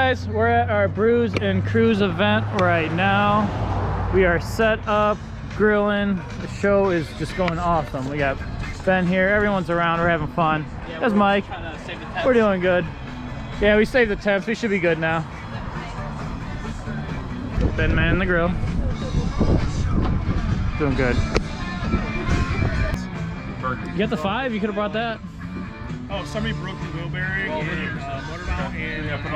guys, we're at our Brews and Cruise event right now. We are set up, grilling. The show is just going awesome. We got Ben here, everyone's around, we're having fun. Yeah, There's Mike. We're doing good. Yeah, we saved the temps, we should be good now. Ben manning the grill. Doing good. You got the 5? You could have brought that. Oh, somebody broke the wheel bearing and motor mount and put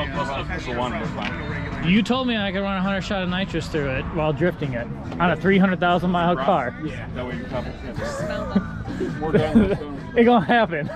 the one was fine. You told me I could run 100 shot of nitrous through it while drifting it on a 300,000 mile car. Yeah, that way you probably Smell them. It gonna happen.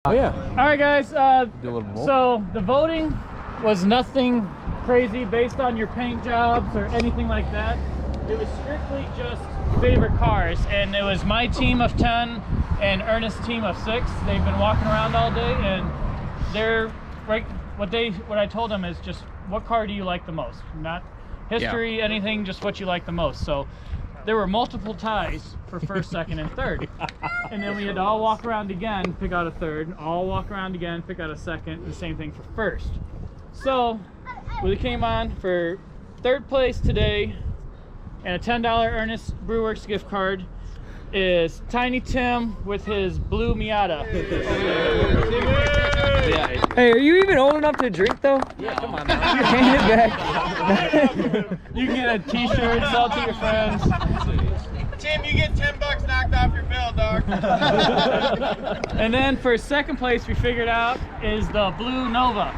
Oh yeah. All right, guys. Do a little more. So the voting was nothing crazy based on your paint jobs or anything like that. It was strictly just favorite cars, and it was my team of 10 and Earnest team of 6. They've been walking around all day, and they're right. What I told them is just, what car do you like the most? Not history, anything, just what you like the most. So there were multiple ties for first, second, and third. And then we had to all walk around again, pick out a third, all walk around again, pick out a second, and the same thing for first. So we came on for third place today, and a $10 Earnest Brewworks gift card is Tiny Tim with his blue Miata. Yeah. Hey, are you even old enough to drink though? Yeah, come on now. Hand it back. You can get a t-shirt, sell it to your friends. Tim, you get $10 knocked off your bill, dog. And then for second place, we figured out is the blue Nova.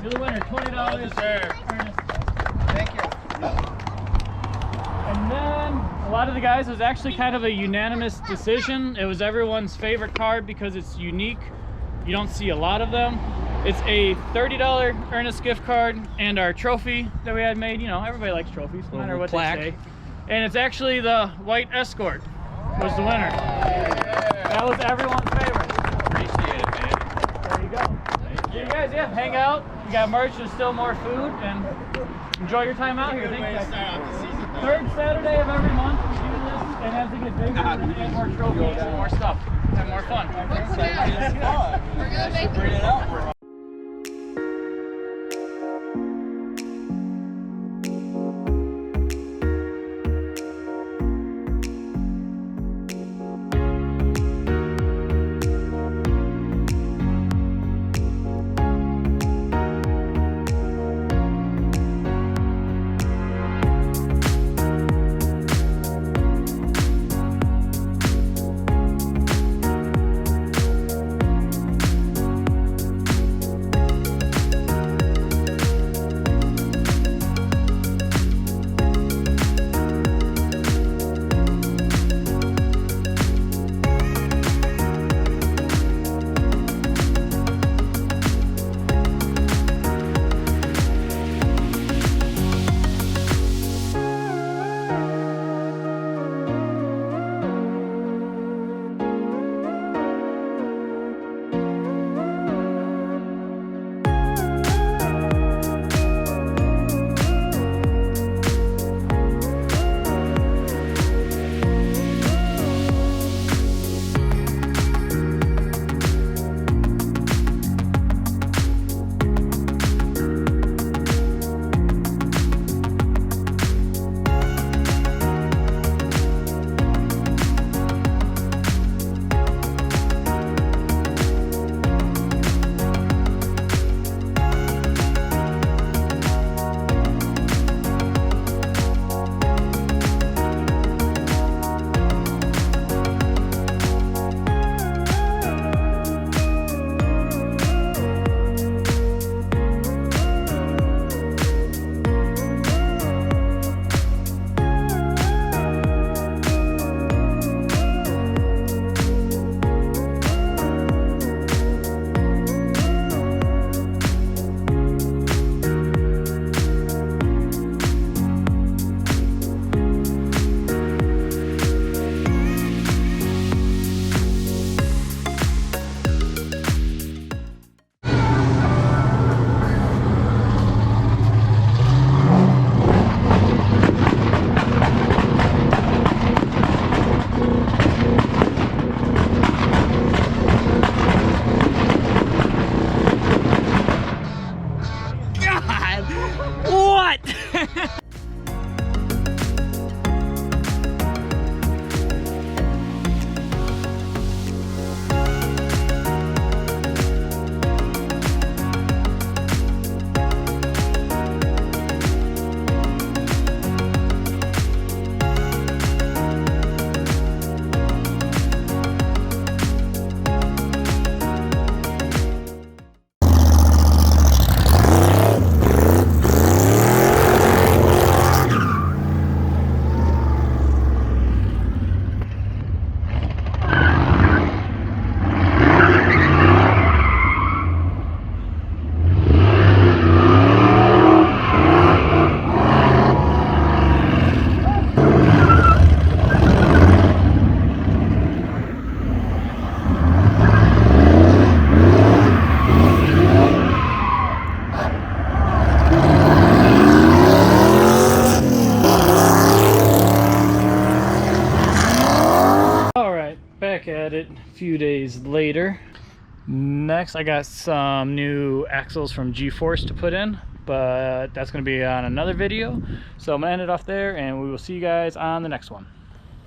You're the winner, $20. Ernest. Thank you. And then a lot of the guys, it was actually kind of a unanimous decision. It was everyone's favorite card because it's unique. You don't see a lot of them. It's a $30 Earnest gift card and our trophy that we had made. You know, everybody likes trophies, no matter what plaque. they say. And it's actually the white Escort was the winner. That was everyone's favorite. Appreciate it, man. There you go. You guys, yeah, hang out. We got merch, there's still more food, and enjoy your time out here. Thank you guys. Third Saturday of every month we do this, and as it gets bigger, we're gonna add more trophies and more stuff. Have more fun. We're gonna make it. days later. Next, I got some new axles from G-Force to put in, but that's going to be on another video. So I'm going to end it off there, and we will see you guys on the next one.